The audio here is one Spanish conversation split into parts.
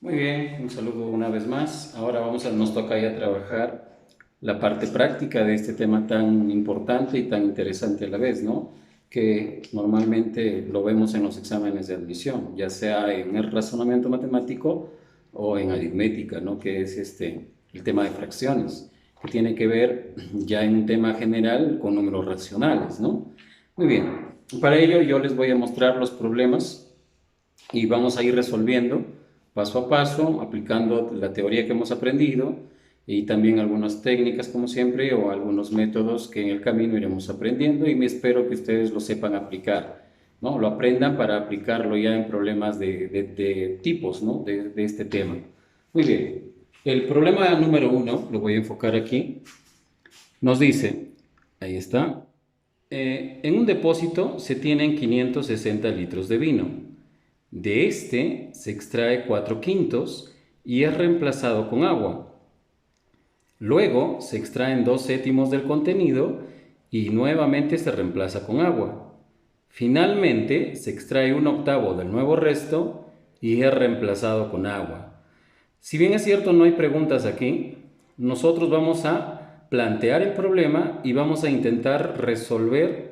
Muy bien, un saludo una vez más. Ahora nos toca ya trabajar la parte práctica de este tema tan importante y tan interesante a la vez, ¿no? Que normalmente lo vemos en los exámenes de admisión, ya sea en el razonamiento matemático o en aritmética, ¿no? Que es el tema de fracciones, que tiene que ver ya en un tema general con números racionales, ¿no? Muy bien, para ello yo les voy a mostrar los problemas y vamos a ir resolviendo paso a paso, aplicando la teoría que hemos aprendido y también algunas técnicas, como siempre, o algunos métodos que en el camino iremos aprendiendo y me espero que ustedes lo sepan aplicar, ¿no? Lo aprendan para aplicarlo ya en problemas de tipos, ¿no? De este tema. Muy bien. El problema número uno, lo voy a enfocar aquí, nos dice, ahí está, en un depósito se tienen 560 litros de vino. De este se extrae 4 quintos y es reemplazado con agua. Luego se extraen 2 séptimos del contenido y nuevamente se reemplaza con agua. Finalmente se extrae un octavo del nuevo resto y es reemplazado con agua. Si bien es cierto no hay preguntas aquí, nosotros vamos a plantear el problema y vamos a intentar resolver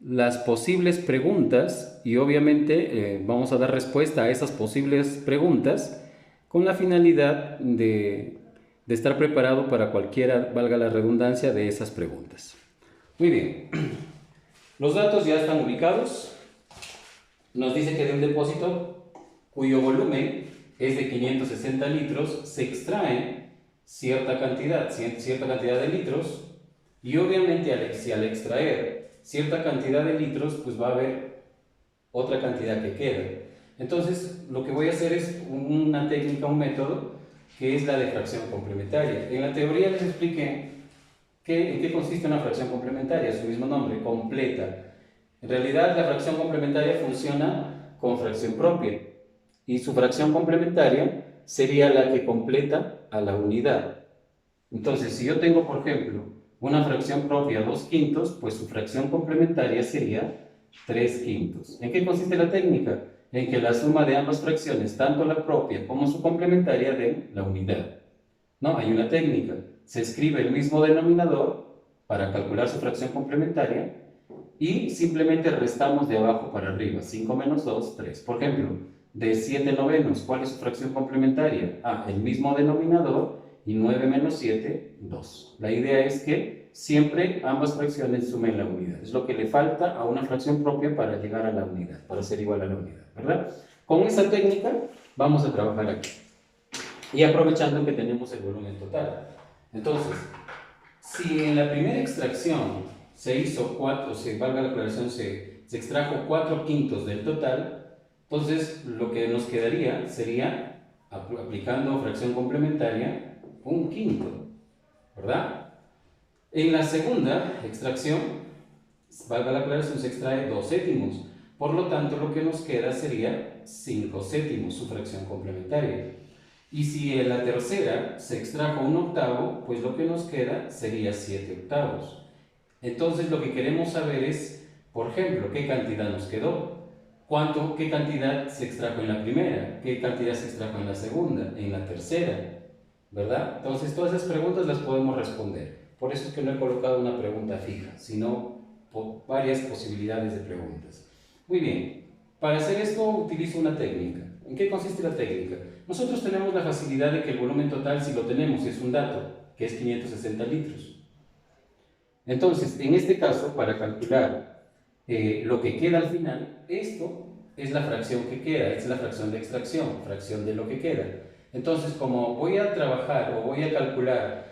las posibles preguntas y obviamente vamos a dar respuesta a esas posibles preguntas con la finalidad de estar preparado para cualquiera, valga la redundancia, de esas preguntas. Muy bien, los datos ya están ubicados. Nos dice que de un depósito cuyo volumen es de 560 litros se extrae cierta cantidad de litros y obviamente si al extraer cierta cantidad de litros pues va a haber otra cantidad que queda. Entonces lo que voy a hacer es una técnica, un método que es la de fracción complementaria. En la teoría les expliqué en qué consiste una fracción complementaria, su mismo nombre, completa. En realidad la fracción complementaria funciona con fracción propia y su fracción complementaria sería la que completa a la unidad. Entonces, si yo tengo, por ejemplo, una fracción propia 2 quintos, pues su fracción complementaria sería 3 quintos. ¿En qué consiste la técnica? En que la suma de ambas fracciones, tanto la propia como su complementaria, den la unidad. No, hay una técnica. Se escribe el mismo denominador para calcular su fracción complementaria y simplemente restamos de abajo para arriba. 5 menos 2, 3. Por ejemplo, de 7 novenos, ¿cuál es su fracción complementaria? Ah, el mismo denominador y 9 menos 7, 2. La idea es que siempre ambas fracciones sumen la unidad. Es lo que le falta a una fracción propia para llegar a la unidad, para ser igual a la unidad, ¿verdad? Con esa técnica vamos a trabajar aquí. Y aprovechando que tenemos el volumen total. Entonces, si en la primera extracción se hizo 4, valga la aclaración, se extrajo 4 quintos del total, entonces lo que nos quedaría sería, aplicando fracción complementaria, un quinto, ¿verdad? En la segunda extracción, valga la aclaración, se extrae 2 séptimos, por lo tanto lo que nos queda sería 5 séptimos, su fracción complementaria. Y si en la tercera se extrajo un octavo, pues lo que nos queda sería 7 octavos. Entonces lo que queremos saber es, por ejemplo, qué cantidad nos quedó, qué cantidad se extrajo en la primera, qué cantidad se extrajo en la segunda, en la tercera, ¿verdad? Entonces todas esas preguntas las podemos responder. Por eso es que no he colocado una pregunta fija, sino varias posibilidades de preguntas. Muy bien, para hacer esto utilizo una técnica. ¿En qué consiste la técnica? Nosotros tenemos la facilidad de que el volumen total, si lo tenemos, es un dato, que es 560 litros. Entonces, en este caso, para calcular lo que queda al final, esto es la fracción que queda, es la fracción de extracción, fracción de lo que queda. Entonces, como voy a trabajar o voy a calcular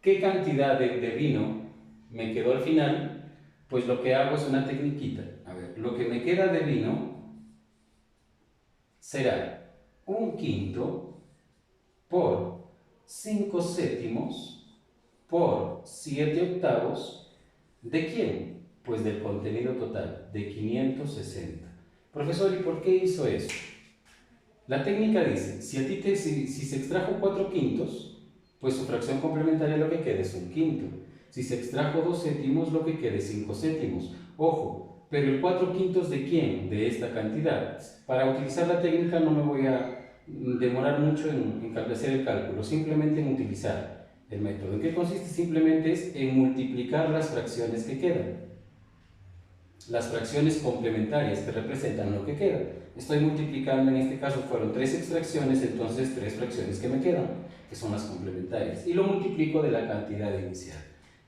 qué cantidad de vino me quedó al final, pues lo que hago es una tecniquita. A ver, lo que me queda de vino será un quinto por 5 séptimos por 7 octavos. ¿De quién? Pues del contenido total, de 560. Profesor, ¿y por qué hizo eso? La técnica dice, si se extrajo 4 quintos, pues su fracción complementaria lo que queda es un quinto. Si se extrajo 2 séptimos, lo que queda es 5 séptimos. Ojo, pero el 4 quintos ¿de quién? De esta cantidad. Para utilizar la técnica no me voy demorar mucho en hacer el cálculo, simplemente en utilizar el método. ¿En qué consiste? Simplemente es en multiplicar las fracciones que quedan. Las fracciones complementarias que representan lo que queda. Estoy multiplicando, en este caso fueron 3 extracciones, entonces 3 fracciones que me quedan, que son las complementarias. Y lo multiplico de la cantidad inicial.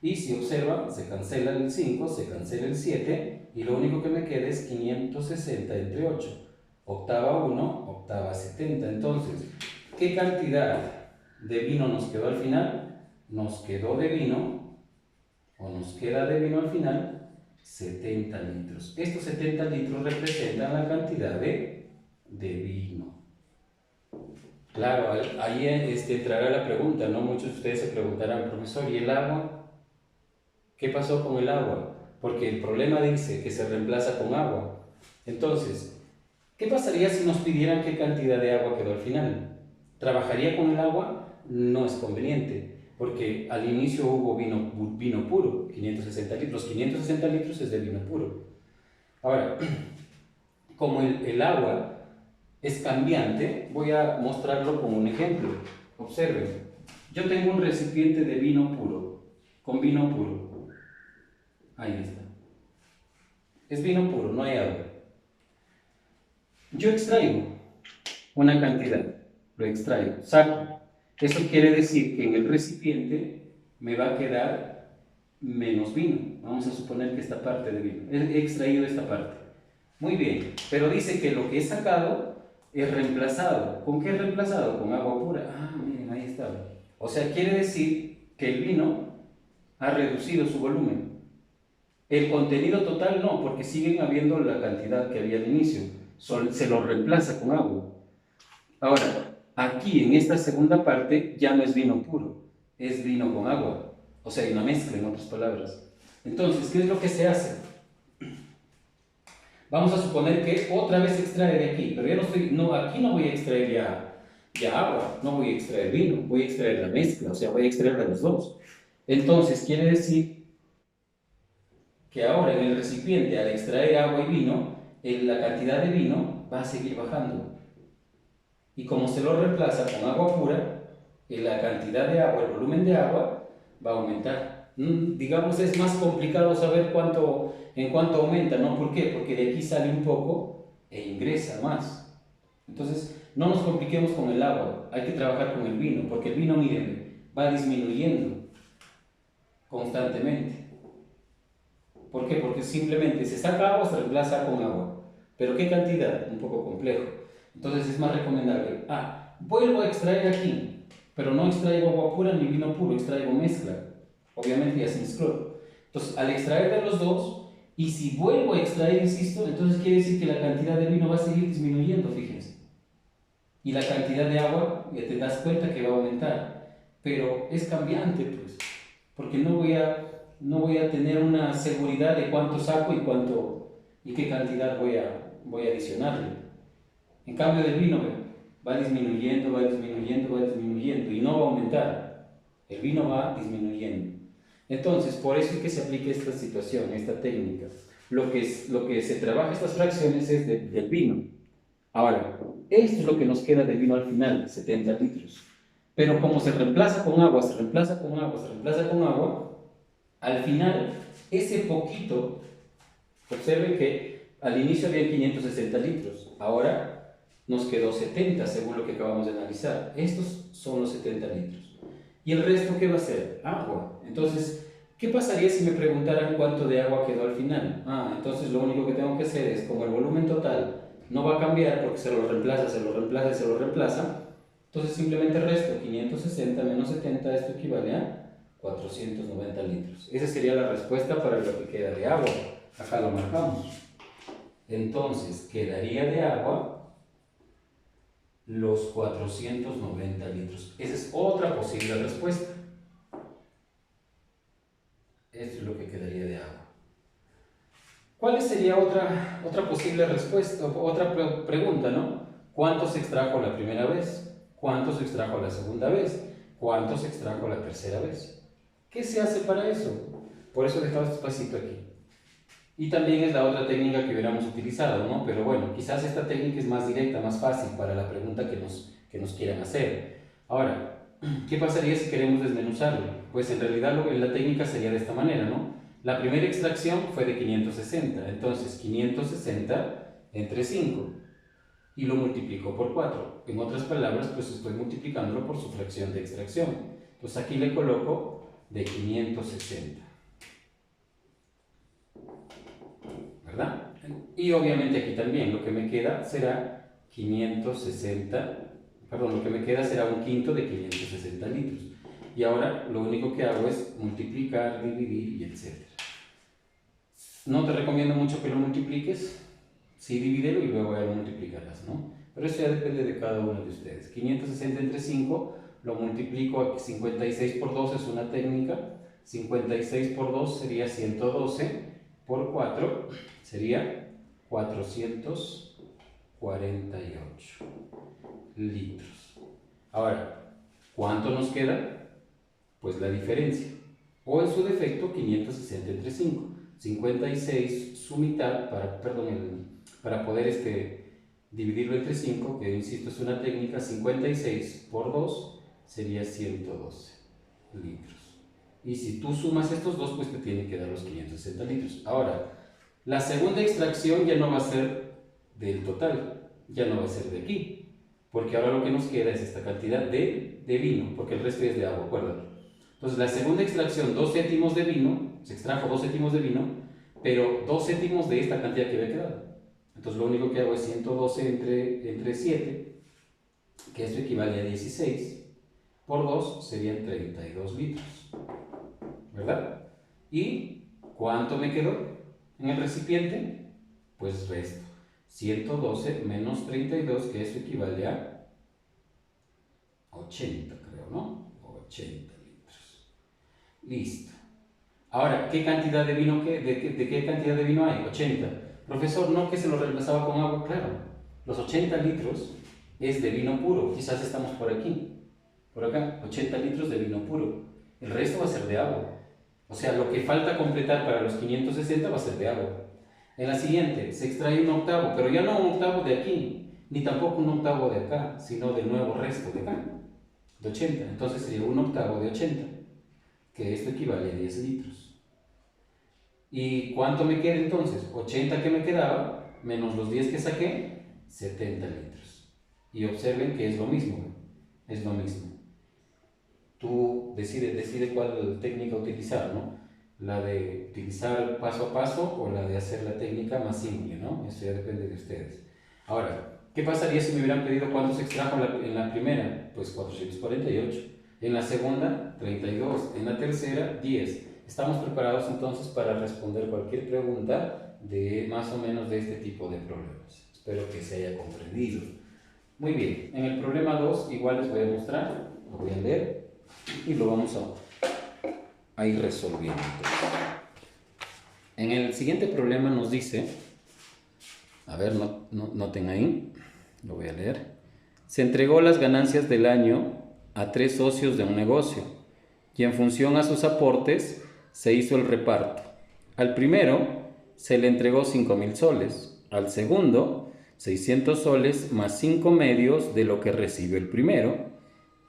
Y si observan, se cancela el 5, se cancela el 7, y lo único que me queda es 560 entre 8. Octava 1, octava 70. Entonces, ¿qué cantidad de vino nos quedó al final? Nos quedó de vino, o nos queda de vino al final, 70 litros. Estos 70 litros representan la cantidad de vino. Claro, ahí entrará la pregunta, ¿no? Muchos de ustedes se preguntarán, profesor, ¿y el agua? ¿Qué pasó con el agua? Porque el problema dice que se reemplaza con agua. Entonces, ¿qué pasaría si nos pidieran qué cantidad de agua quedó al final? ¿Trabajaría con el agua? No es conveniente, porque al inicio hubo vino puro, 560 litros. 560 litros es de vino puro. Ahora, como el agua es cambiante, voy a mostrarlo con un ejemplo. Observen, yo tengo un recipiente de vino puro, con vino puro. Ahí está. Es vino puro, no hay agua. Yo extraigo una cantidad, lo extraigo, saco. Eso quiere decir que en el recipiente me va a quedar menos vino. Vamos a suponer que esta parte de vino, he extraído esta parte. Muy bien, pero dice que lo que he sacado es reemplazado. ¿Con qué es reemplazado? Con agua pura. Ah, miren, ahí está. O sea, quiere decir que el vino ha reducido su volumen. El contenido total no, porque siguen habiendo la cantidad que había al inicio. Se lo reemplaza con agua. Ahora, aquí en esta segunda parte ya no es vino puro, es vino con agua. O sea, hay una mezcla, en otras palabras. Entonces, ¿qué es lo que se hace? Vamos a suponer que otra vez extrae de aquí, pero aquí no voy a extraer ya agua, no voy a extraer vino, voy a extraer la mezcla, o sea, voy a extraer de los dos. Entonces, quiere decir que ahora en el recipiente, al extraer agua y vino, la cantidad de vino va a seguir bajando. Y como se lo reemplaza con agua pura, la cantidad de agua, el volumen de agua, va a aumentar. Digamos, es más complicado saber en cuánto aumenta, ¿no? ¿Por qué? Porque de aquí sale un poco e ingresa más. Entonces, no nos compliquemos con el agua, hay que trabajar con el vino, porque el vino, miren, va disminuyendo constantemente. ¿Por qué? Porque simplemente se saca agua, se reemplaza con agua. ¿Pero qué cantidad? Un poco complejo. Entonces es más recomendable. Vuelvo a extraer aquí, pero no extraigo agua pura ni vino puro, extraigo mezcla. Obviamente ya se mezcló. Entonces, al extraer de los dos, y si vuelvo a extraer, insisto, entonces quiere decir que la cantidad de vino va a seguir disminuyendo, fíjense. Y la cantidad de agua, ya te das cuenta que va a aumentar. Pero es cambiante, pues, porque no voy a tener una seguridad de cuánto saco y qué cantidad voy a adicionarle. En cambio del vino, va disminuyendo, va disminuyendo, va disminuyendo y no va a aumentar. El vino va disminuyendo. Entonces, por eso es que se aplica esta situación, esta técnica. Lo que se trabaja estas fracciones es del vino. Ahora, esto es lo que nos queda de vino al final, 70 litros. Pero como se reemplaza con agua, se reemplaza con agua, se reemplaza con agua, al final, ese poquito, observen que al inicio había 560 litros, ahora nos quedó 70 según lo que acabamos de analizar. Estos son los 70 litros. ¿Y el resto qué va a ser? Agua. Entonces, ¿qué pasaría si me preguntaran cuánto de agua quedó al final? Entonces lo único que tengo que hacer es, como el volumen total no va a cambiar porque se lo reemplaza, se lo reemplaza y se lo reemplaza, entonces simplemente resto 560 menos 70, esto equivale a 490 litros. Esa sería la respuesta para lo que queda de agua. Acá lo marcamos. Entonces, quedaría de agua los 490 litros. Esa es otra posible respuesta. Esto es lo que quedaría de agua. ¿Cuál sería otra posible respuesta? Otra pregunta, ¿no? ¿Cuánto se extrajo la primera vez? ¿Cuánto se extrajo la segunda vez? ¿Cuánto se extrajo la tercera vez? ¿Qué se hace para eso? Por eso he dejado este espacito aquí. Y también es la otra técnica que hubiéramos utilizado, ¿no? Pero bueno, quizás esta técnica es más directa, más fácil para la pregunta que nos quieran hacer. Ahora, ¿qué pasaría si queremos desmenuzarlo? Pues en realidad la técnica sería de esta manera, ¿no? La primera extracción fue de 560, entonces 560 entre 5 y lo multiplico por 4. En otras palabras, pues estoy multiplicándolo por su fracción de extracción. Entonces aquí le coloco de 560. ¿Verdad? Y obviamente aquí también lo que me queda será 560, perdón, lo que me queda será un quinto de 560 litros. Y ahora lo único que hago es multiplicar, dividir y etc. No te recomiendo mucho que lo multipliques, sí divídelo y luego ya lo multiplicarás, ¿no? Pero eso ya depende de cada uno de ustedes. 560 entre 5 lo multiplico, 56 por 2 es una técnica, 56 por 2 sería 112, por 4 sería 448 litros. Ahora, ¿cuánto nos queda? Pues la diferencia, o en su defecto 560 entre 5. 56 su mitad, para poder dividirlo entre 5, que insisto es una técnica, 56 por 2 sería 112 litros. Y si tú sumas estos dos, pues te tiene que dar los 560 litros. Ahora, la segunda extracción ya no va a ser del total, ya no va a ser de aquí, porque ahora lo que nos queda es esta cantidad de vino, porque el resto es de agua, acuérdate. Entonces, la segunda extracción, 2 céntimos de vino, se extrajo 2 céntimos de vino, pero 2 céntimos de esta cantidad que había quedado. Entonces, lo único que hago es 112 entre 7, que esto equivale a 16, por 2 serían 32 litros, ¿verdad? ¿Y cuánto me quedó en el recipiente? Pues resto 112 menos 32, que eso equivale a 80, creo, ¿no? 80 litros. Listo. Ahora, ¿qué cantidad de vino de qué cantidad de vino hay? 80. Profesor, ¿no que se lo reemplazaba con agua? Claro. Los 80 litros es de vino puro. Quizás estamos por aquí. Por acá, 80 litros de vino puro. El resto va a ser de agua. O sea, lo que falta completar para los 560 va a ser de agua. En la siguiente, se extrae un octavo, pero ya no un octavo de aquí, ni tampoco un octavo de acá, sino del nuevo resto de acá, de 80. Entonces sería un octavo de 80, que esto equivale a 10 litros. ¿Y cuánto me queda entonces? 80 que me quedaba, menos los 10 que saqué, 70 litros. Y observen que es lo mismo, es lo mismo. Tú decide cuál técnica utilizar, ¿no? La de utilizar paso a paso o la de hacer la técnica más simple, ¿no? Eso ya depende de ustedes. Ahora, ¿qué pasaría si me hubieran pedido cuánto se extrajo en la primera? Pues 448. En la segunda, 32. En la tercera, 10. Estamos preparados entonces para responder cualquier pregunta de más o menos de este tipo de problemas. Espero que se haya comprendido. Muy bien, en el problema 2 igual les voy a mostrar, lo voy a leer y lo vamos a ir resolviendo. En el siguiente problema nos dice, a ver, noten ahí, lo voy a leer. Se entregó las ganancias del año a 3 socios de un negocio y en función a sus aportes se hizo el reparto. Al primero se le entregó 5.000 soles, al segundo 600 soles más 5 medios de lo que recibió el primero,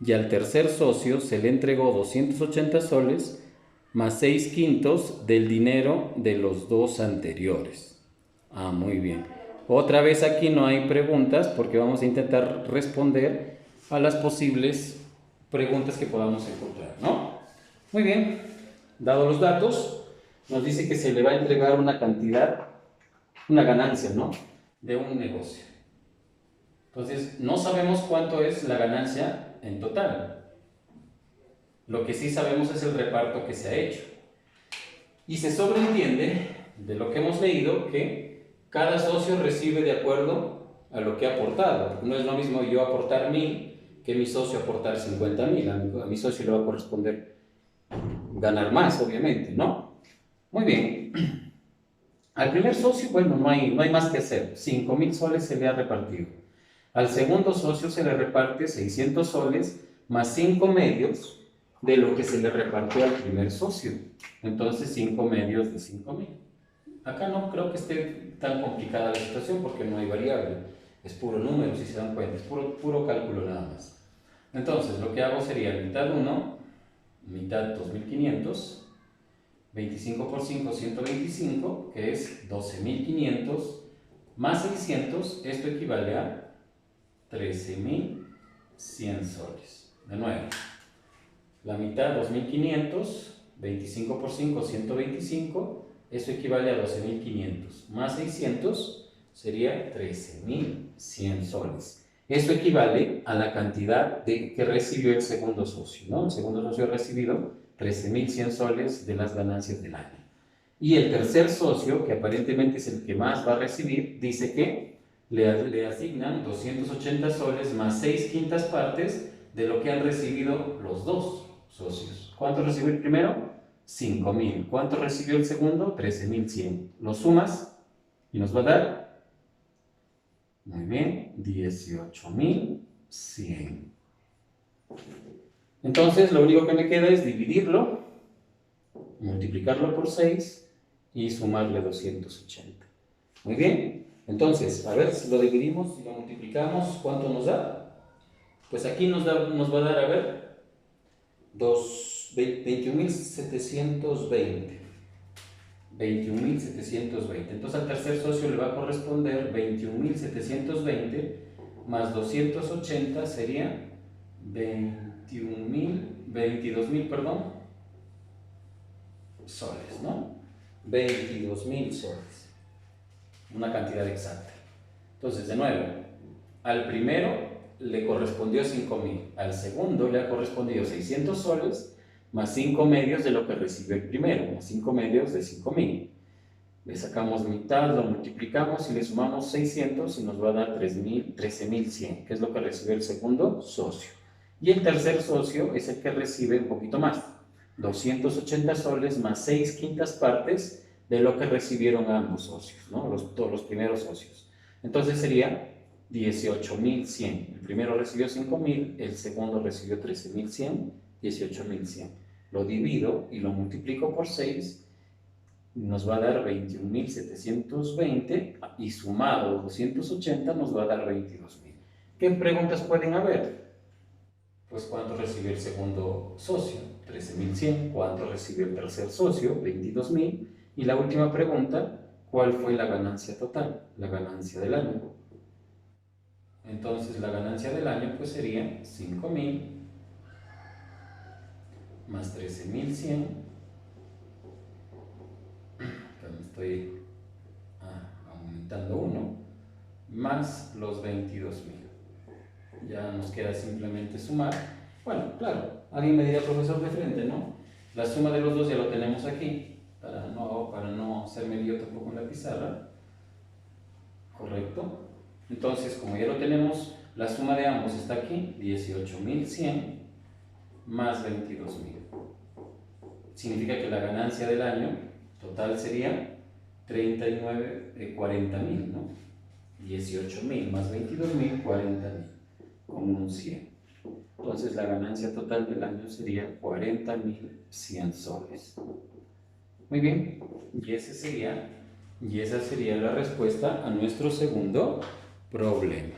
y al tercer socio se le entregó 280 soles más 6 quintos del dinero de los dos anteriores. Ah, muy bien. Otra vez aquí no hay preguntas porque vamos a intentar responder a las posibles preguntas que podamos encontrar, ¿no? Muy bien. Dados los datos, nos dice que se le va a entregar una cantidad, una ganancia, ¿no? De un negocio. Entonces, no sabemos cuánto es la ganancia en total. Lo que sí sabemos es el reparto que se ha hecho. Y se sobreentiende, de lo que hemos leído, que cada socio recibe de acuerdo a lo que ha aportado. No es lo mismo yo aportar 1.000 que mi socio aportar 50.000. A mi socio le va a corresponder ganar más, obviamente, ¿no? Muy bien. Al primer socio, bueno, no hay más que hacer. 5.000 soles se le ha repartido. Al segundo socio se le reparte 600 soles más 5 medios de lo que se le repartió al primer socio. Entonces, 5 medios de 5.000. Acá no creo que esté tan complicada la situación porque no hay variable, es puro número, si se dan cuenta, es puro cálculo nada más. Entonces, lo que hago sería mitad 1, mitad 2500, 25 por 5, 125, que es 12.500, más 600, esto equivale a 13.100 soles. De nuevo, la mitad 2.500, 25 por 5, 125, eso equivale a 12.500, más 600 sería 13.100 soles. Eso equivale a la cantidad que recibió el segundo socio, ¿no? El segundo socio ha recibido 13.100 soles de las ganancias del año. Y el tercer socio, que aparentemente es el que más va a recibir, dice que le asignan 280 soles más 6/5 partes de lo que han recibido los dos socios. ¿Cuánto recibió el primero? 5.000. ¿Cuánto recibió el segundo? 13.100. Lo sumas y nos va a dar, muy bien, 18.100. Entonces, lo único que me queda es dividirlo, multiplicarlo por 6 y sumarle 280. Muy bien, entonces, a ver si lo dividimos y lo multiplicamos, ¿cuánto nos da? Pues aquí nos va a dar, a ver, 21.720. 21.720. Entonces al tercer socio le va a corresponder 21.720 más 280 sería 22.000, perdón, soles, ¿no? 22.000 soles. Una cantidad exacta. Entonces, de nuevo, al primero le correspondió 5.000, al segundo le ha correspondido 600 soles, más 5 medios de lo que recibió el primero, más 5 medios de 5.000. Le sacamos mitad, lo multiplicamos y le sumamos 600 y nos va a dar 13.100, que es lo que recibió el segundo socio. Y el tercer socio es el que recibe un poquito más, 280 soles más 6/5 partes de lo que recibieron ambos socios, ¿no? Todos los primeros socios. Entonces sería 18.100. El primero recibió 5.000, el segundo recibió 13.100, 18.100. Lo divido y lo multiplico por 6, nos va a dar 21.720 y sumado 280 nos va a dar 22.000. ¿Qué preguntas pueden haber? Pues ¿cuánto recibió el segundo socio? 13.100. ¿Cuánto recibió el tercer socio? 22.000. Y la última pregunta, ¿cuál fue la ganancia total? La ganancia del año. Entonces la ganancia del año pues sería 5.000 más 13.100, me estoy aumentando 1, más los 22.000. Ya nos queda simplemente sumar. Bueno, claro, alguien me dirá, profesor, de frente, ¿no? La suma de los dos ya lo tenemos aquí, para no hacerme lío tampoco en la pizarra. ¿Correcto? Entonces, como ya lo tenemos, la suma de ambos está aquí, 18.100 más 22.000. Significa que la ganancia del año total sería 40.000, ¿no? 18.000 más 22.000, 40.000, con un 100. Entonces la ganancia total del año sería 40.100 soles. Muy bien, y esa sería la respuesta a nuestro segundo problema.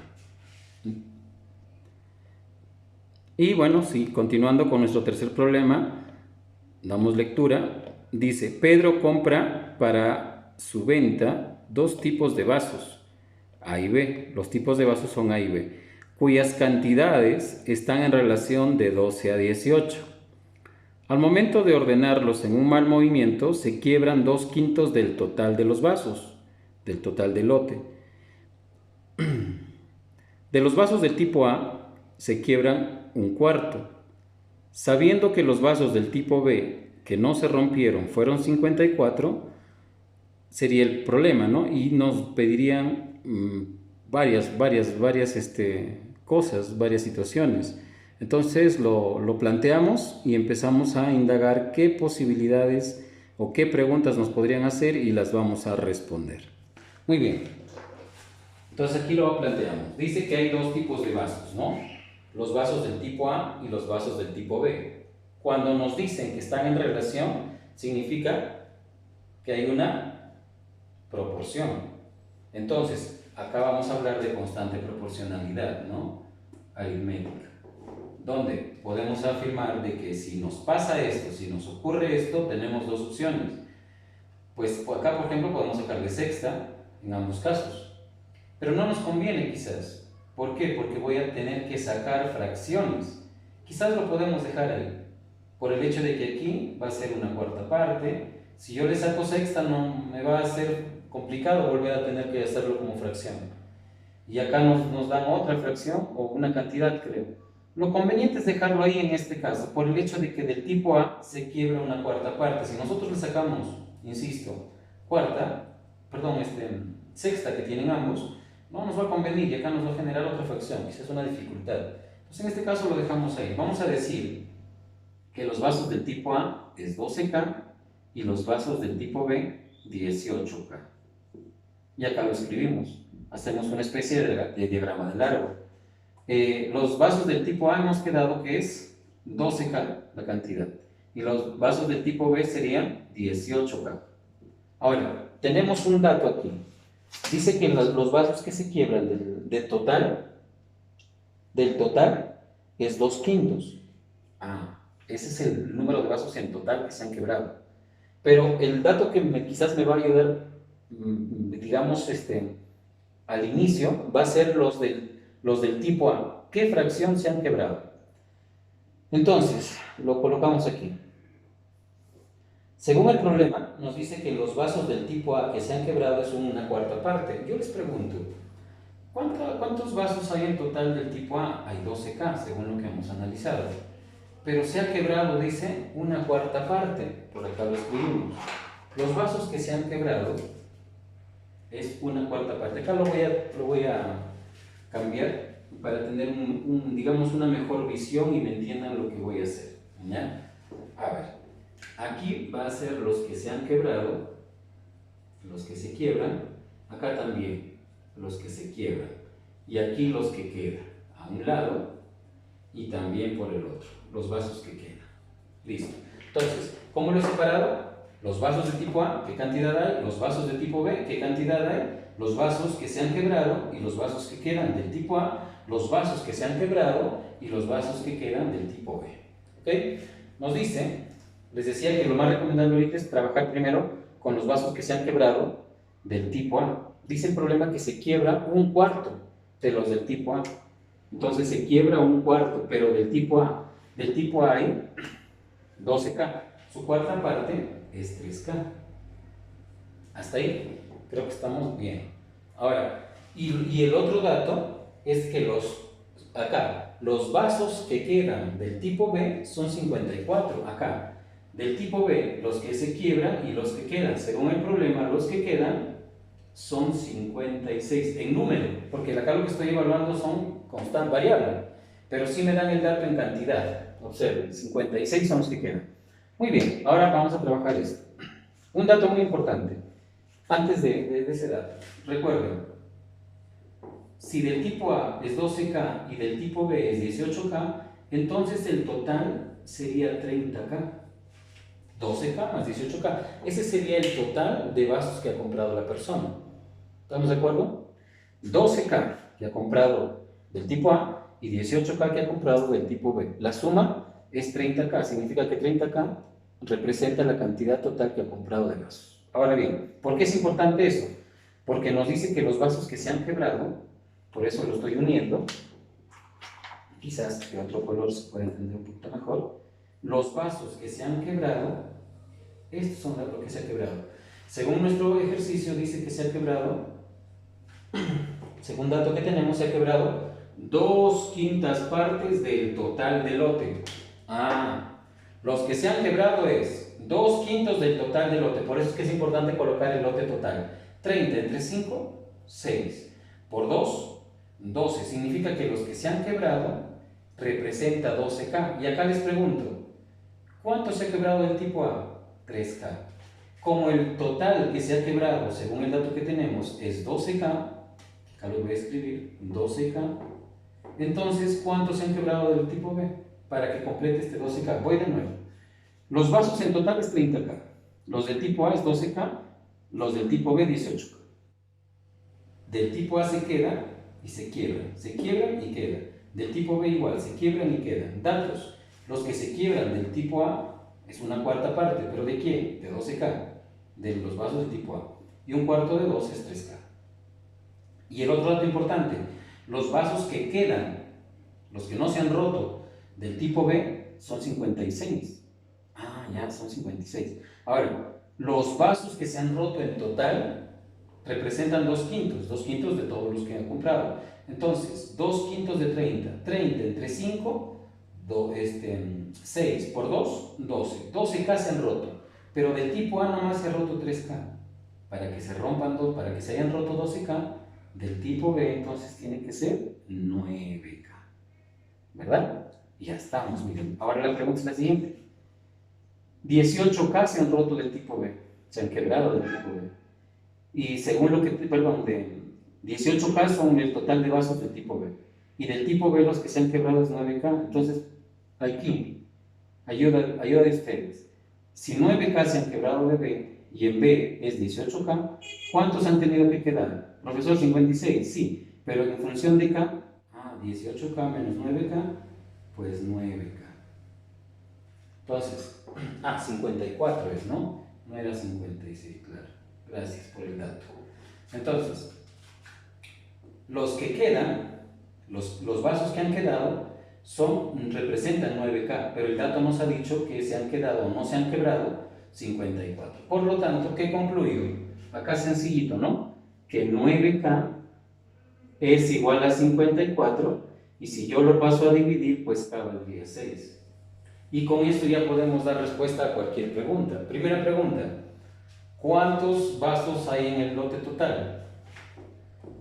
Y bueno, sí, continuando con nuestro tercer problema, damos lectura. Dice, Pedro compra para su venta 2 tipos de vasos, A y B. Los tipos de vasos son A y B, cuyas cantidades están en relación de 12 a 18. Al momento de ordenarlos en un mal movimiento, se quiebran 2/5 del total de los vasos, del total del lote. De los vasos del tipo A, se quiebran 1/4. Sabiendo que los vasos del tipo B, que no se rompieron, fueron 54, sería el problema, ¿no? Y nos pedirían varias cosas, varias situaciones. Entonces lo planteamos y empezamos a indagar qué posibilidades o qué preguntas nos podrían hacer y las vamos a responder. Muy bien. Entonces aquí lo planteamos. Dice que hay 2 tipos de vasos, ¿no? Los vasos del tipo A y los vasos del tipo B. Cuando nos dicen que están en relación, significa que hay una proporción. Entonces, acá vamos a hablar de constante proporcionalidad, ¿no? Aritmética, donde podemos afirmar de que si nos pasa esto, si nos ocurre esto, tenemos dos opciones. Pues acá, por ejemplo, podemos sacarle sexta en ambos casos, pero no nos conviene quizás. ¿Por qué? Porque voy a tener que sacar fracciones. Quizás lo podemos dejar ahí, por el hecho de que aquí va a ser una cuarta parte. Si yo le saco sexta, no me va a ser complicado volver a tener que hacerlo como fracción. Y acá nos dan otra fracción o una cantidad, creo. Lo conveniente es dejarlo ahí en este caso, por el hecho de que del tipo A se quiebra una cuarta parte. Si nosotros le sacamos, insisto, sexta que tienen ambos, no nos va a convenir y acá nos va a generar otra fracción, quizás es una dificultad. Entonces en este caso lo dejamos ahí. Vamos a decir que los vasos del tipo A es 12K y los vasos del tipo B 18K. Y acá lo escribimos. Hacemos una especie de diagrama del árbol. Los vasos del tipo A hemos quedado que es 12K la cantidad. Y los vasos del tipo B serían 18K. Ahora, tenemos un dato aquí. Dice que los vasos que se quiebran del total es 2/5. Ese es el número de vasos en total que se han quebrado. Pero el dato que quizás me va a ayudar, digamos, al inicio, va a ser los del tipo A. ¿Qué fracción se han quebrado? Entonces, lo colocamos aquí. Según el problema, nos dice que los vasos del tipo A que se han quebrado es una cuarta parte. Yo les pregunto, ¿cuántos vasos hay en total del tipo A? Hay 12K, según lo que hemos analizado. Pero se ha quebrado, dice, una cuarta parte. Por acá lo escribimos. Los vasos que se han quebrado es una cuarta parte. Acá lo voy a cambiar para tener digamos, una mejor visión y me entiendan lo que voy a hacer. ¿Ya? A ver, aquí va a ser los que se han quebrado, los que se quiebran. Acá también, los que se quiebran. Y aquí los que quedan a un lado y también por el otro, los vasos que quedan. Listo. Entonces, ¿cómo lo he separado? Los vasos de tipo A, ¿qué cantidad hay? Los vasos de tipo B, ¿qué cantidad hay? Los vasos que se han quebrado y los vasos que quedan del tipo A, los vasos que se han quebrado y los vasos que quedan del tipo B. ¿Ok? Nos dice, les decía que lo más recomendable ahorita es trabajar primero con los vasos que se han quebrado del tipo A. Dice el problema que se quiebra un cuarto de los del tipo A. Entonces se quiebra un cuarto, pero del tipo A. Del tipo A hay 12K. Su cuarta parte es 3K. Hasta ahí creo que estamos bien. Ahora, y el otro dato es que los vasos que quedan del tipo B son 54. Acá, del tipo B, los que se quiebran y los que quedan, según el problema, los que quedan son 56 en número, porque acá lo que estoy evaluando son constante variable, pero sí me dan el dato en cantidad. Observen, 56 son los que quedan. Muy bien, ahora vamos a trabajar esto. Un dato muy importante, antes de ese dato, recuerden, si del tipo A es 12K y del tipo B es 18K, entonces el total sería 30K. 12K más 18K. Ese sería el total de vasos que ha comprado la persona. ¿Estamos de acuerdo? 12K que ha comprado del tipo A y 18K que ha comprado del tipo B. La suma es 30K. Significa que 30K representa la cantidad total que ha comprado de vasos. Ahora bien, ¿por qué es importante eso? Porque nos dice que los vasos que se han quebrado, por eso lo estoy uniendo, quizás de otro color se puede entender un poquito mejor. Los vasos que se han quebrado, estos son lo que se ha quebrado. Según nuestro ejercicio dice que se ha quebrado, según dato que tenemos, se ha quebrado 2/5 partes del total del lote. Los que se han quebrado es 2/5 del total del lote. Por eso es que es importante colocar el lote total. 30 entre 5, 6. Por 2, 12. Significa que los que se han quebrado representa 12K. Y acá les pregunto, ¿cuánto se ha quebrado del tipo A? 3K. Como el total que se ha quebrado, según el dato que tenemos, es 12K, acá lo voy a escribir, 12K, entonces, ¿cuántos se han quebrado del tipo B? Para que complete este 12K. Voy de nuevo. Los vasos en total es 30K. Los del tipo A es 12K Los del tipo B, 18K. Del tipo A se queda y se quiebran. Se quiebran y quedan. Del tipo B igual, se quiebran y quedan. Datos. Los que se quiebran del tipo A es una cuarta parte. ¿Pero de quién? De 12K. De los vasos del tipo A. Y un cuarto de 12 es 3K. Y el otro dato importante. Los vasos que quedan, los que no se han roto del tipo B, son 56. Ah, ya, son 56. Ahora, los vasos que se han roto en total representan 2/5 de todos los que han comprado. Entonces, 2/5 de 30, 30 entre 5, 6 por 2, 12. 12K se han roto, pero del tipo A nomás se ha roto 3K. Para que se rompan dos, para que se hayan roto 12K, del tipo B entonces tiene que ser 9K. ¿Verdad? Ya estamos, miren. Ahora la pregunta es la siguiente. 18K se han roto del tipo B, se han quebrado del tipo B. Y según lo que, perdón, de 18K son el total de vasos del tipo B. Y del tipo B los que se han quebrado es 9K. Entonces, aquí, ayuda de ustedes. Si 9K se han quebrado de B y en B es 18K, ¿cuántos han tenido que quedar? Profesor, 56, sí. Pero en función de K, 18K menos 9K, pues 9K. Entonces, 54 es, ¿no? No era 56, claro. Gracias por el dato. Entonces, los que quedan, los vasos que han quedado, representan 9K, pero el dato nos ha dicho que se han quedado o no se han quebrado 54. Por lo tanto, ¿qué he concluido? Acá sencillito, ¿no? Que 9K es igual a 54 y si yo lo paso a dividir, pues K valdría 6. Y con esto ya podemos dar respuesta a cualquier pregunta. Primera pregunta. ¿Cuántos vasos hay en el lote total?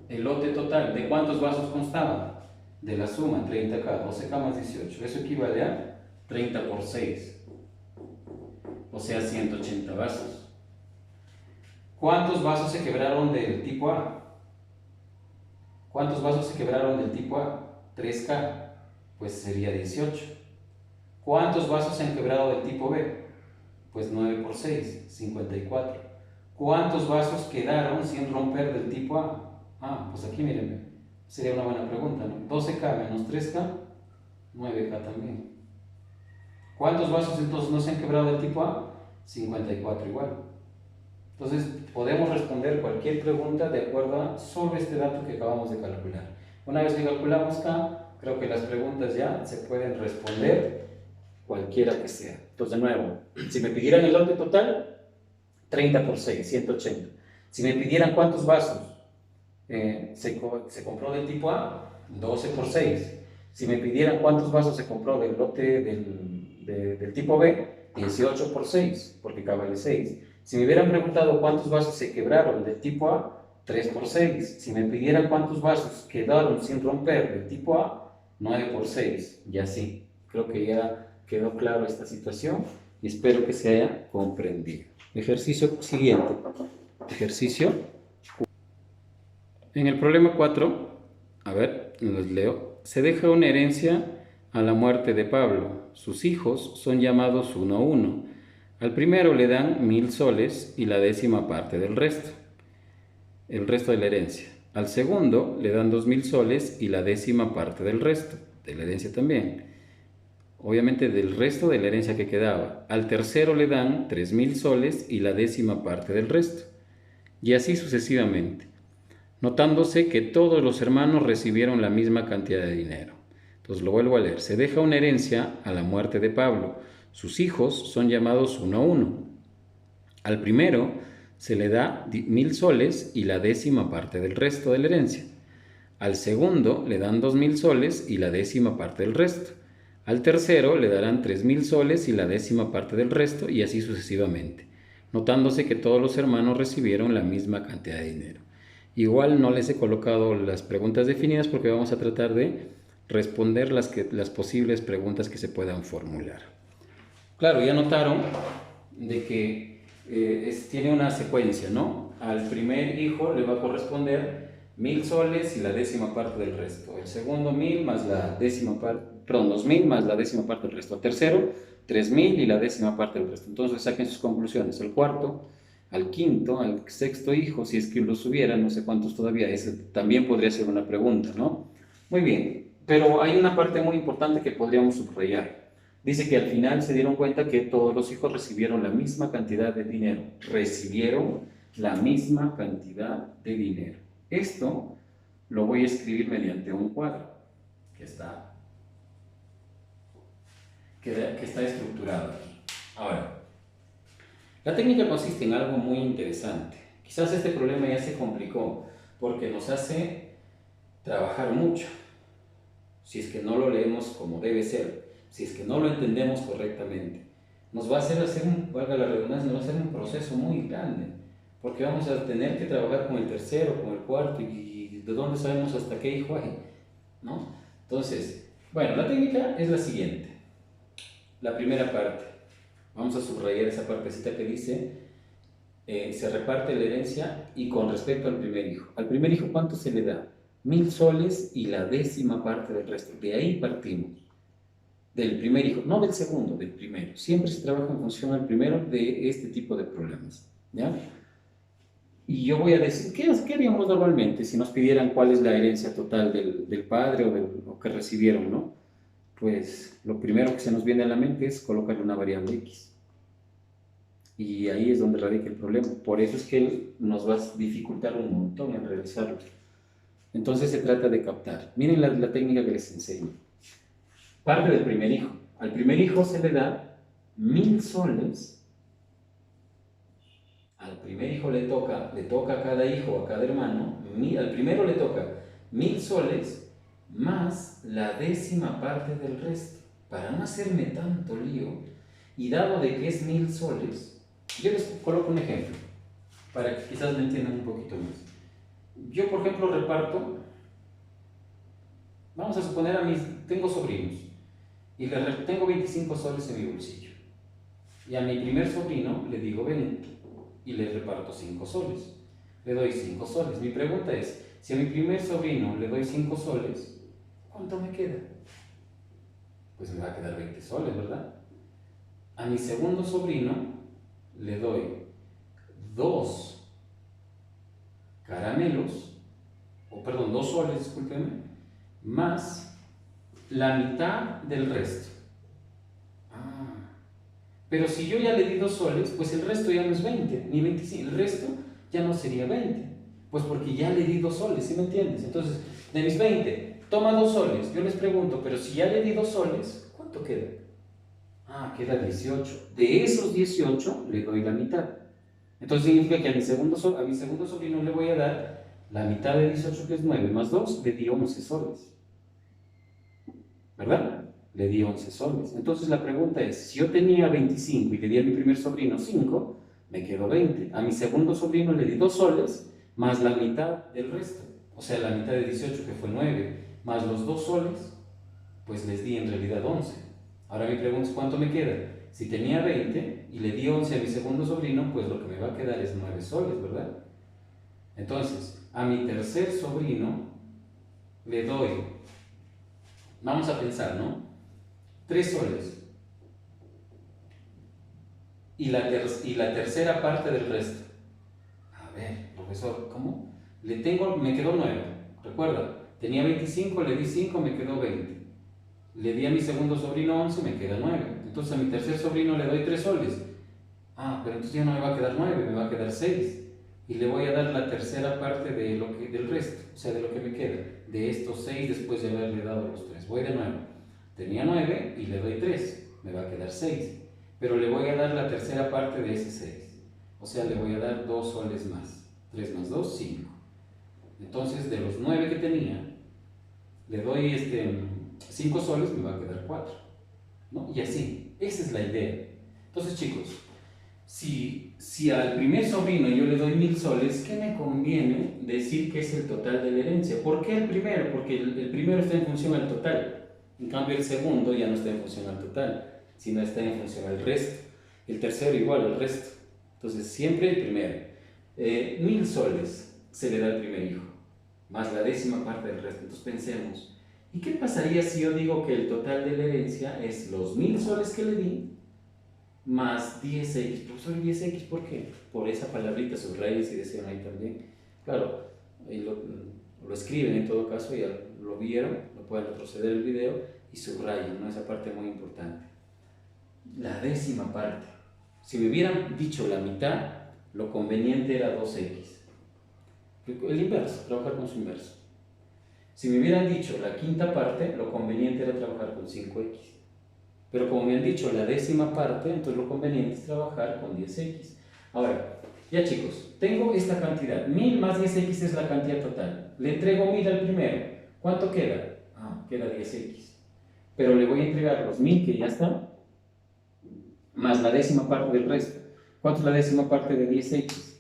El lote total, ¿de cuántos vasos constaba? De la suma, 30K, 12K más 18. Eso equivale a 30 por 6. O sea, 180 vasos. ¿Cuántos vasos se quebraron del tipo A? ¿Cuántos vasos se quebraron del tipo A? 3K, pues sería 18. ¿Cuántos vasos se han quebrado del tipo B? Pues 9 por 6, 54. ¿Cuántos vasos quedaron sin romper del tipo A? Pues aquí miren, sería una buena pregunta, ¿no? 12K menos 3K, 9K también. ¿Cuántos vasos entonces no se han quebrado del tipo A? 54 igual. Entonces podemos responder cualquier pregunta de acuerdo a solo este dato que acabamos de calcular. Una vez que calculamos K, creo que las preguntas ya se pueden responder cualquiera que sea. Entonces, de nuevo, si me pidieran el lote total, 30 por 6, 180. Si me pidieran cuántos vasos se compró del tipo A, 12 por 6. Si me pidieran cuántos vasos se compró del lote del tipo B, 18 por 6, porque cabe el 6. Si me hubieran preguntado cuántos vasos se quebraron del tipo A, 3 por 6. Si me pidieran cuántos vasos quedaron sin romper del tipo A, 9 por 6. Y así. Creo que ya quedó claro esta situación y espero que se haya comprendido. Ejercicio siguiente. Ejercicio. En el problema 4, a ver, los leo. Se deja una herencia a la muerte de Pablo. Sus hijos son llamados uno a uno. Al primero le dan 1000 soles y la 10ª parte del resto. El resto de la herencia. Al segundo le dan 2000 soles y la 10ª parte del resto. De la herencia también. Obviamente del resto de la herencia que quedaba. Al tercero le dan 3000 soles y la 10ª parte del resto. Y así sucesivamente, notándose que todos los hermanos recibieron la misma cantidad de dinero. Entonces lo vuelvo a leer. Se deja una herencia a la muerte de Pablo. Sus hijos son llamados uno a uno. Al primero se le da 1000 soles y la 10ª parte del resto de la herencia. Al segundo le dan 2000 soles y la 10ª parte del resto. Al tercero le darán 3000 soles y la 10ª parte del resto, y así sucesivamente, notándose que todos los hermanos recibieron la misma cantidad de dinero. Igual no les he colocado las preguntas definidas porque vamos a tratar de responder las posibles preguntas que se puedan formular. Claro, ya notaron de que tiene una secuencia, ¿no? Al primer hijo le va a corresponder 1000 soles y la 10ª parte del resto. El segundo 1000 más la 10ª parte, 2000 más la 10ª parte del resto. El tercero 3000 y la 10ª parte del resto. Entonces saquen sus conclusiones. El cuarto al quinto, al sexto hijo, si es que los hubiera, no sé cuántos todavía, ese también podría ser una pregunta, ¿no? Muy bien, pero hay una parte muy importante que podríamos subrayar. Dice que al final se dieron cuenta que todos los hijos recibieron la misma cantidad de dinero, recibieron la misma cantidad de dinero. Esto lo voy a escribir mediante un cuadro que está, que está estructurado aquí. Ahora, la técnica consiste en algo muy interesante. Quizás este problema ya se complicó porque nos hace trabajar mucho. Si es que no lo leemos como debe ser, si es que no lo entendemos correctamente, nos va a hacer un, valga la redundancia, nos va a hacer un proceso muy grande, porque vamos a tener que trabajar con el tercero, con el cuarto, y de dónde sabemos hasta qué hijo hay, ¿no? Entonces, bueno, la técnica es la siguiente. La primera parte, vamos a subrayar esa partecita que dice, se reparte la herencia y con respecto al primer hijo. Al primer hijo, ¿cuánto se le da? 1000 soles y la décima parte del resto. De ahí partimos. Del primer hijo, no del segundo, del primero. Siempre se trabaja en función al primero de este tipo de problemas. ¿Ya? Y yo voy a decir, ¿qué haríamos normalmente si nos pidieran cuál es la herencia total del padre o que recibieron, ¿no? Pues lo primero que se nos viene a la mente es colocarle una variable X. Y ahí es donde radica el problema. Por eso es que él nos va a dificultar un montón en realizarlo. Entonces se trata de captar. Miren la técnica que les enseño. Parte del primer hijo. Al primer hijo se le da 1000 soles. Al primer hijo le toca a cada hijo, a cada hermano, al primero le toca 1000 soles más la décima parte del resto. Para no hacerme tanto lío, y dado de que es 1000 soles, yo les coloco un ejemplo, para que quizás me entiendan un poquito más. Yo, por ejemplo, reparto, vamos a suponer tengo sobrinos, y tengo 25 soles en mi bolsillo. Y a mi primer sobrino le digo 20 y le reparto 5 soles. Le doy 5 soles. Mi pregunta es, si a mi primer sobrino le doy 5 soles, ¿cuánto me queda? Pues me va a quedar 20 soles, ¿verdad? A mi segundo sobrino le doy 2 caramelos, o perdón, 2 soles, discúlpenme, más la mitad del resto. Pero si yo ya le di 2 soles, pues el resto ya no es 20, ni 25, el resto ya no sería 20, pues porque ya le di 2 soles, ¿sí me entiendes? Entonces, de mis 20, toma 2 soles, yo les pregunto, pero si ya le di 2 soles, ¿cuánto queda? Queda 18. De esos 18 le doy la mitad. Entonces significa que a mi segundo sobrino le voy a dar la mitad de 18, que es 9, más 2, le di 11 soles. ¿Verdad? Le di 11 soles. Entonces la pregunta es, si yo tenía 25 y le di a mi primer sobrino 5, me quedó 20. A mi segundo sobrino le di 2 soles más la mitad del resto. O sea, la mitad de 18, que fue 9, más los 2 soles, pues les di en realidad 11. Ahora mi pregunta es, ¿cuánto me queda? Si tenía 20 y le di 11 a mi segundo sobrino, pues lo que me va a quedar es 9 soles, ¿verdad? Entonces, a mi tercer sobrino le doy, vamos a pensar, ¿no? 3 soles. Y la tercera parte del resto. A ver, profesor, ¿cómo? Me quedó 9. Recuerda, tenía 25, le di 5, me quedó 20. Le di a mi segundo sobrino 11, me queda 9. Entonces a mi tercer sobrino le doy 3 soles. Pero entonces ya no me va a quedar 9, me va a quedar 6. Y le voy a dar la tercera parte del resto, o sea, de lo que me queda. De estos 6 después de haberle dado los 3. Voy de nuevo. Tenía 9 y le doy 3, me va a quedar 6. Pero le voy a dar la tercera parte de ese 6. O sea, le voy a dar 2 soles más. 3 más 2, 5. Entonces, de los 9 que tenía, le doy 5 soles, me va a quedar 4. ¿No? Y así, esa es la idea. Entonces, chicos, si al primer sobrino yo le doy 1000 soles, ¿qué me conviene decir que es el total de la herencia? ¿Por qué el primero? Porque el primero está en función al total. En cambio, el segundo ya no está en función al total, sino está en función al resto. El tercero igual al resto. Entonces, siempre el primero. 1000 soles se le da al primer hijo, más la décima parte del resto. Entonces pensemos, ¿y qué pasaría si yo digo que el total de la herencia es los 1000 soles que le di, más 10x. Profesor, ¿10x por qué? Por esa palabrita, subrayen si desean ahí también. Claro, ahí lo escriben en todo caso, ya lo vieron, lo pueden retroceder el video y subrayen, ¿no? Esa parte muy importante. La décima parte. Si me hubieran dicho la mitad, lo conveniente era 2x. El inverso, trabajar con su inverso. Si me hubieran dicho la quinta parte, lo conveniente era trabajar con 5x. Pero como me han dicho la décima parte, entonces lo conveniente es trabajar con 10x. Ahora, ya chicos, tengo esta cantidad. 1000 más 10x es la cantidad total. Le entrego 1000 al primero. ¿Cuánto queda? Queda 10x. Pero le voy a entregar los 1000 que ya están, más la décima parte del resto. ¿Cuánto es la décima parte de 10x?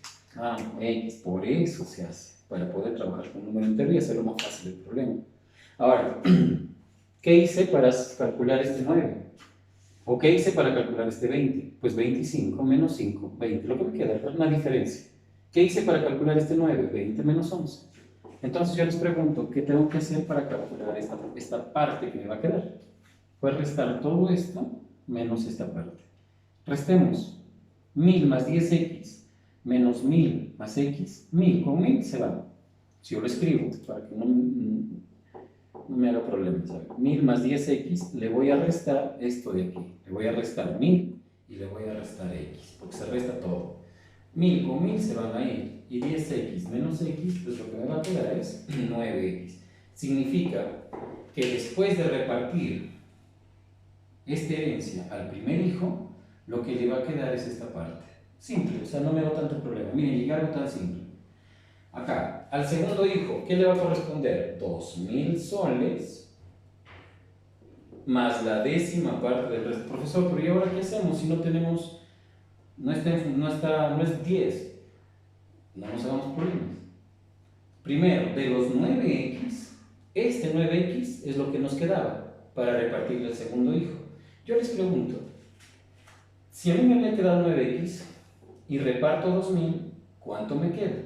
X. Por eso se hace. Para poder trabajar con un número entero y hacerlo más fácil el problema. Ahora, ¿qué hice para calcular este 9? ¿O qué hice para calcular este 20? Pues 25 menos 5, 20. Lo que me queda es una diferencia. ¿Qué hice para calcular este 9? 20 menos 11. Entonces yo les pregunto, ¿qué tengo que hacer para calcular esta parte que me va a quedar? Pues restar todo esto menos esta parte. Restemos 1000 más 10x menos 1000 más x. 1000 con 1000 se van. Si yo lo escribo para que no me haga problema, ¿sabes? 1000 más 10x, le voy a restar esto de aquí. Le voy a restar 1000 y le voy a restar x, porque se resta todo. 1000 con 1000 se van a ir. Y 10x menos x, pues lo que me va a quedar es 9x. Significa que después de repartir esta herencia al primer hijo, lo que le va a quedar es esta parte. Simple, o sea, no me hago tanto problema. Miren, y algo tan simple. Acá, al segundo hijo, ¿qué le va a corresponder? 2000 soles más la décima parte del resto. Profesor, pero ¿y ahora qué hacemos si no tenemos, no es 10? No nos hagamos problemas. Primero, de los 9x, este 9x es lo que nos quedaba para repartirle al segundo hijo. Yo les pregunto, si a mí me había quedado 9x y reparto 2000, ¿cuánto me queda?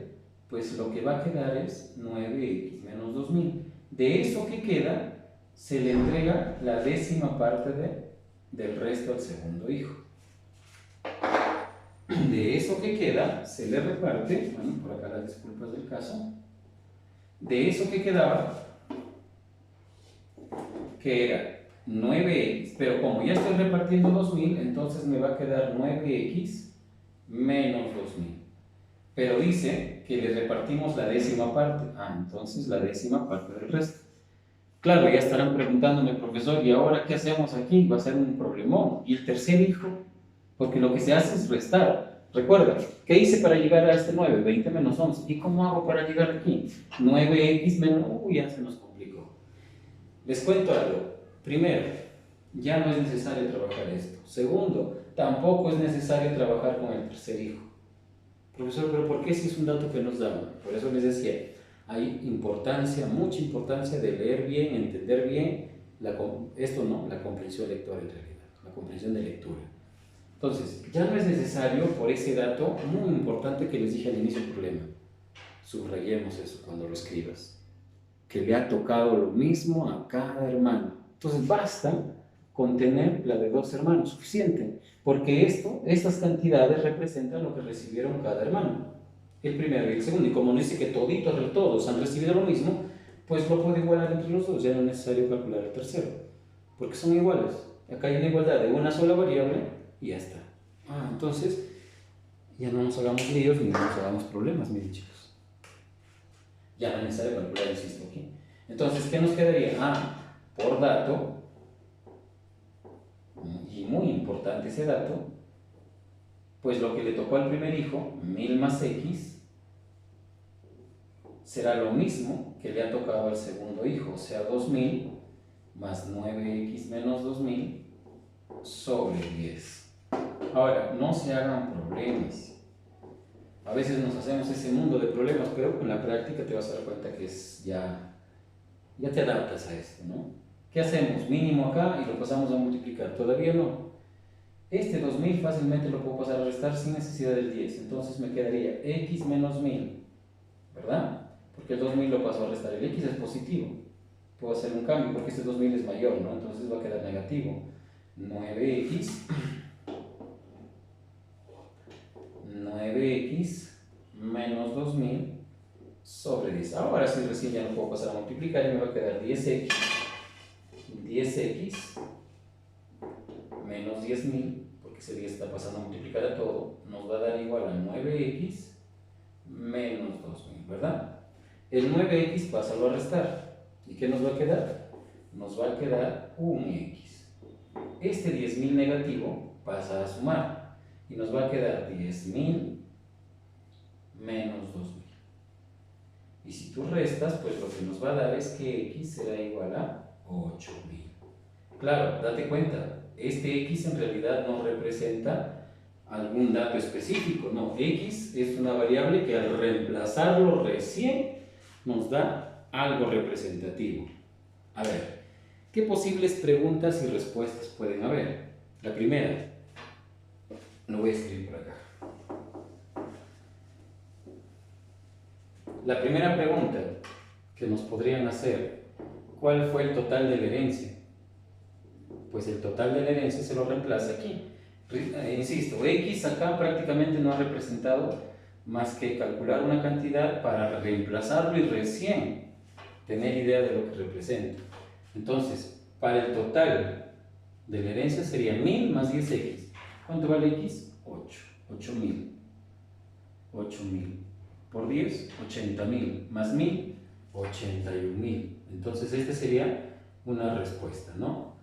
Pues lo que va a quedar es 9x menos 2000. De eso que queda, se le entrega la décima parte del resto al segundo hijo. De eso que queda, se le reparte, bueno, por acá las disculpas del caso, de eso que quedaba, que era 9x, pero como ya estoy repartiendo 2000, entonces me va a quedar 9x menos 2000. Pero dice que le repartimos la décima parte. Entonces la décima parte del resto. Claro, ya estarán preguntándome, profesor, ¿y ahora qué hacemos aquí? Va a ser un problemón. ¿Y el tercer hijo? Porque lo que se hace es restar. Recuerda, ¿qué hice para llegar a este 9? 20 menos 11. ¿Y cómo hago para llegar aquí? 9x menos... ya se nos complicó. Les cuento algo. Primero, ya no es necesario trabajar esto. Segundo, tampoco es necesario trabajar con el tercer hijo. Profesor, ¿pero por qué si es un dato que nos dan? Por eso les decía, hay importancia, mucha importancia de leer bien, entender bien, la comprensión lectora en realidad, la comprensión de lectura. Entonces, ya no es necesario por ese dato muy importante que les dije al inicio del problema. Subrayemos eso cuando lo escribas. Que le ha tocado lo mismo a cada hermano. Entonces basta con tener la de 2 hermanos, suficiente, porque estas cantidades representan lo que recibieron cada hermano, el primero y el segundo, y como no dice que todos han recibido lo mismo, pues lo puede igualar entre los dos, ya no es necesario calcular el tercero, porque son iguales. Acá hay una igualdad de una sola variable y ya está. Entonces ya no nos hagamos líos ni nos hagamos problemas, miren chicos, ya no es necesario calcular, insisto, aquí. Entonces, ¿qué nos quedaría? Por dato, y muy importante ese dato, pues lo que le tocó al primer hijo, 1000 más x, será lo mismo que le ha tocado al segundo hijo, o sea 2000 más 9x menos 2000 sobre 10. Ahora, no se hagan problemas. A veces nos hacemos ese mundo de problemas, pero con la práctica te vas a dar cuenta que ya te adaptas a esto, ¿no? ¿Qué hacemos? Mínimo acá y lo pasamos a multiplicar. Todavía no. Este 2000 fácilmente lo puedo pasar a restar sin necesidad del 10. Entonces me quedaría x menos 1000, ¿verdad? Porque el 2000 lo paso a restar. El x es positivo. Puedo hacer un cambio porque este 2000 es mayor, ¿no? Entonces va a quedar negativo. 9x 9x menos 2000 sobre 10. Ahora sí, recién ya no puedo pasar a multiplicar y me va a quedar 10x menos 10.000, porque ese 10 está pasando a multiplicar a todo, nos va a dar igual a 9x menos 2000, ¿verdad? El 9x pásalo a restar. ¿Y qué nos va a quedar? Nos va a quedar un x. Este 10.000 negativo pasa a sumar y nos va a quedar 10.000 menos 2.000. Y si tú restas, pues lo que nos va a dar es que x será igual a 8.000. Claro, date cuenta, este x en realidad no representa algún dato específico, no, x es una variable que al reemplazarlo recién nos da algo representativo. A ver, ¿qué posibles preguntas y respuestas pueden haber? La primera, lo voy a escribir por acá. La primera pregunta que nos podrían hacer, ¿cuál fue el total de la herencia? Pues el total de la herencia se lo reemplaza aquí. Insisto, x acá prácticamente no ha representado más que calcular una cantidad para reemplazarlo y recién tener idea de lo que representa. Entonces, para el total de la herencia sería 1000 más 10x. ¿Cuánto vale x? 8. 8000. 8000. Por 10, 80.000. Más 1000, 81.000. Entonces, esta sería una respuesta, ¿no?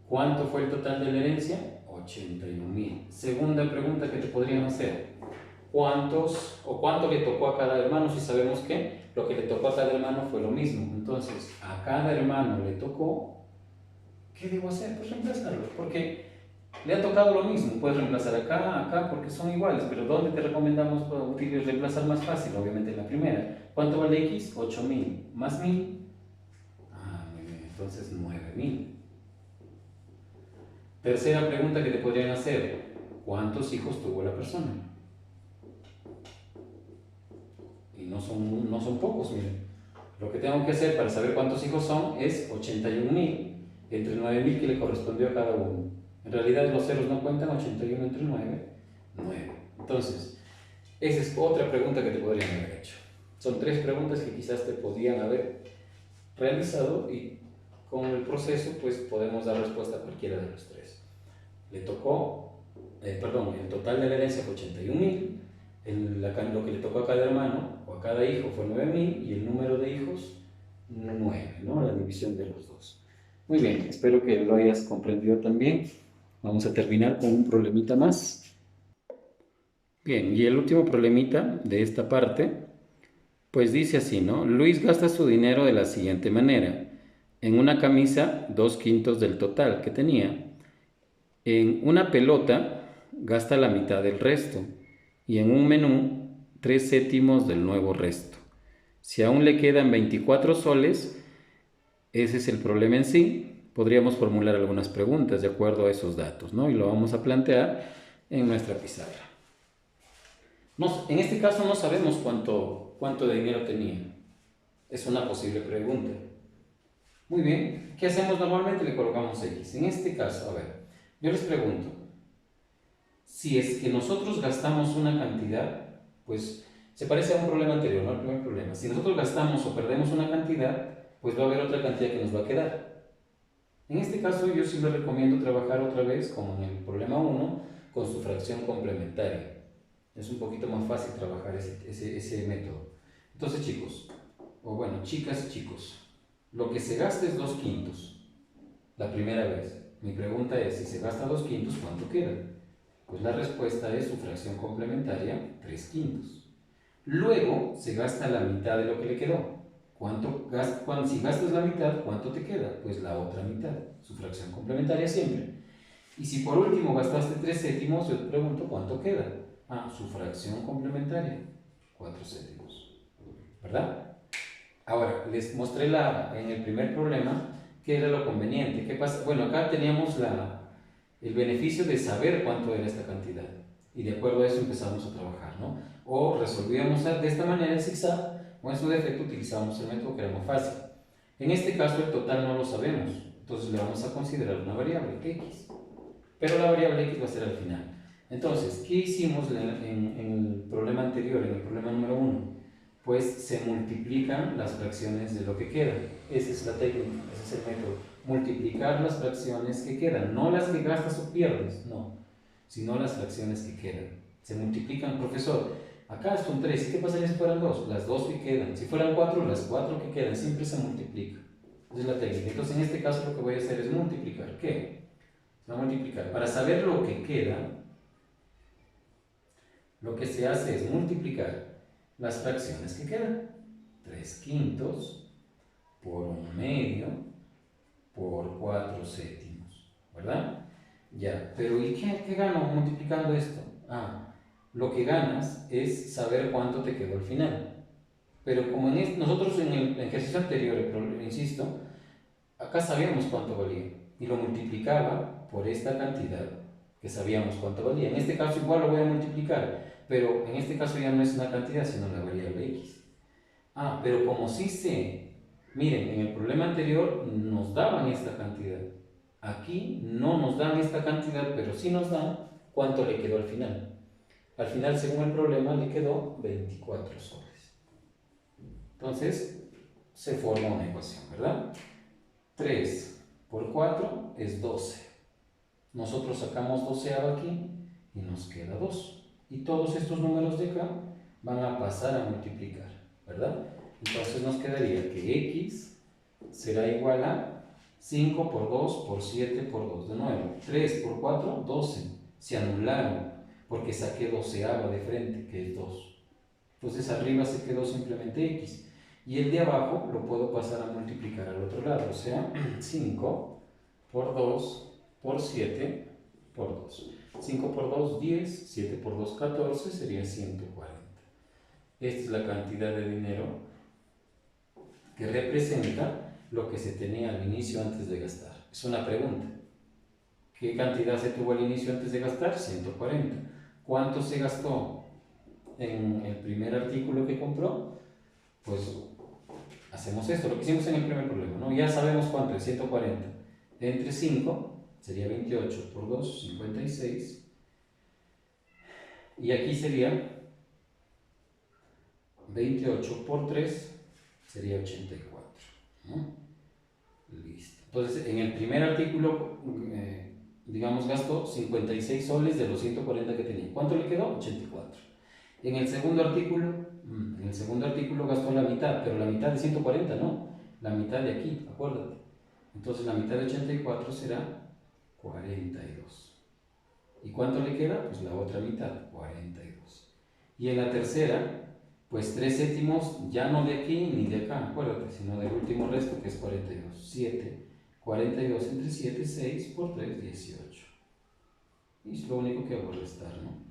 ¿Cuánto fue el total de la herencia? 81.000. Segunda pregunta que te podrían hacer. ¿Cuánto le tocó a cada hermano? Si sabemos que lo que le tocó a cada hermano fue lo mismo. Entonces, a cada hermano le tocó, ¿qué debo hacer? Pues reemplazarlo, porque le ha tocado lo mismo. Puedes reemplazar acá, porque son iguales, pero ¿dónde te recomendamos reemplazar más fácil? Obviamente en la primera. ¿Cuánto vale x? 8.000. ¿Más 1000? Muy bien, entonces 9.000. Tercera pregunta que te podrían hacer, ¿cuántos hijos tuvo la persona? Y no son pocos, miren. Lo que tengo que hacer para saber cuántos hijos son es 81.000 entre 9.000 que le correspondió a cada uno. En realidad los ceros no cuentan, 81 entre 9, 9. Entonces, esa es otra pregunta que te podrían haber hecho. Son tres preguntas que quizás te podían haber realizado y con el proceso pues podemos dar respuesta a cualquiera de los tres. Le tocó, el total de la herencia fue 81.000, lo que le tocó a cada hermano o a cada hijo fue 9.000 y el número de hijos 9, ¿no? La división de los dos. Muy bien, espero que lo hayas comprendido también. Vamos a terminar con un problemita más. Bien, y el último problemita de esta parte, pues dice así, ¿no? Luis gasta su dinero de la siguiente manera. En una camisa, 2/5 del total que tenía. En una pelota, gasta la mitad del resto. Y en un menú, 3/7 del nuevo resto. Si aún le quedan 24 soles, ese es el problema en sí. Podríamos formular algunas preguntas de acuerdo a esos datos, ¿no? Y lo vamos a plantear en nuestra pizarra. En este caso no sabemos cuánto de dinero tenía. Es una posible pregunta. Muy bien, ¿qué hacemos normalmente? Le colocamos X. En este caso, a ver, yo les pregunto, si es que nosotros gastamos una cantidad, pues se parece a un problema anterior, ¿no? El primer problema. Si nosotros gastamos o perdemos una cantidad, pues va a haber otra cantidad que nos va a quedar. En este caso yo sí les recomiendo trabajar otra vez, como en el problema 1, con su fracción complementaria. Es un poquito más fácil trabajar ese método. Entonces chicos, o bueno, chicas y chicos, lo que se gasta es 2/5 la primera vez. Mi pregunta es, si se gasta 2/5, ¿cuánto queda? Pues la respuesta es su fracción complementaria, 3/5. Luego se gasta la mitad de lo que le quedó. Si gastas la mitad, ¿cuánto te queda? Pues la otra mitad, su fracción complementaria siempre. Y si por último gastaste 3/7, yo te pregunto, ¿cuánto queda? Su fracción complementaria, 4/7. ¿Verdad? Ahora, les mostré en el primer problema qué era lo conveniente. ¿Qué pasa? Bueno, acá teníamos el beneficio de saber cuánto era esta cantidad. Y de acuerdo a eso empezamos a trabajar, ¿no? O resolvíamos de esta manera el zigzag, o en su defecto utilizábamos el método que era más fácil. En este caso el total no lo sabemos, entonces le vamos a considerar una variable x. Pero la variable x va a ser al final. Entonces, ¿qué hicimos en el problema anterior, en el problema número 1? Pues se multiplican las fracciones de lo que queda. Esa es la técnica, ese es el método. Multiplicar las fracciones que quedan, no las que gastas o pierdes, no, sino las fracciones que quedan. Se multiplican, profesor. Acá son 3, ¿y qué pasaría si fueran 2? Las 2 que quedan. Si fueran 4, las 4 que quedan. Siempre se multiplica. Esa es la técnica. Entonces, en este caso, lo que voy a hacer es multiplicar. ¿Qué? Se va a multiplicar. Para saber lo que queda, lo que se hace es multiplicar las fracciones que quedan. 3 quintos por 1 medio por 4 séptimos, ¿verdad? Ya, pero ¿y qué gano multiplicando esto? Lo que ganas es saber cuánto te quedó al final. Pero como nosotros en el ejercicio anterior, insisto, acá sabíamos cuánto valía y lo multiplicaba por esta cantidad que sabíamos cuánto valía. En este caso igual lo voy a multiplicar, pero en este caso ya no es una cantidad, sino la variable x. Pero como sí sé, miren, en el problema anterior nos daban esta cantidad. Aquí no nos dan esta cantidad, pero sí nos dan cuánto le quedó al final. Al final, según el problema, le quedó 24 soles. Entonces, se forma una ecuación, ¿verdad? 3 por 4 es 12. Nosotros sacamos 12 aquí y nos queda 2. Y todos estos números de acá van a pasar a multiplicar, ¿verdad? Entonces nos quedaría que x será igual a 5 por 2 por 7 por 2. De nuevo, 3 por 4, 12. Se anularon porque saqué 12 de frente, que es 2. Entonces arriba se quedó simplemente x. Y el de abajo lo puedo pasar a multiplicar al otro lado, o sea, 5 por 2 por 7 por 2. 5 por 2, 10, 7 por 2, 14, sería 140. Esta es la cantidad de dinero que representa lo que se tenía al inicio antes de gastar. Es una pregunta. ¿Qué cantidad se tuvo al inicio antes de gastar? 140. ¿Cuánto se gastó en el primer artículo que compró? Pues hacemos esto, lo que hicimos en el primer problema, ¿no? Ya sabemos cuánto es 140. Entre 5 sería 28 por 2, 56. Y aquí sería 28 por 3, sería 84. ¿No? Listo. Entonces, en el primer artículo, digamos, gastó 56 soles de los 140 que tenía. ¿Cuánto le quedó? 84. En el segundo artículo gastó la mitad, pero la mitad de 140 no, la mitad de aquí, acuérdate. Entonces la mitad de 84 será 42. ¿Y cuánto le queda? Pues la otra mitad, 42. Y en la tercera, pues 3 séptimos, ya no de aquí ni de acá, acuérdate, sino del último resto que es 42. 7, 42 entre 7, 6 por 3, 18. Y es lo único que hago restar, ¿no?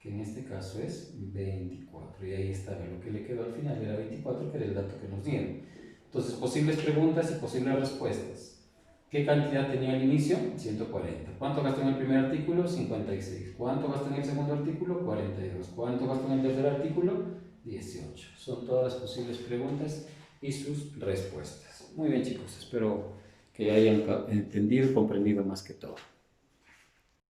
Que en este caso es 24, y ahí está, lo que le quedó al final era 24, que era el dato que nos dieron. Entonces, posibles preguntas y posibles respuestas. ¿Qué cantidad tenía al inicio? 140. ¿Cuánto gastó en el primer artículo? 56. ¿Cuánto gastó en el segundo artículo? 42. ¿Cuánto gastó en el tercer artículo? 18. Son todas las posibles preguntas y sus respuestas. Muy bien, chicos, espero que hayan entendido y comprendido más que todo.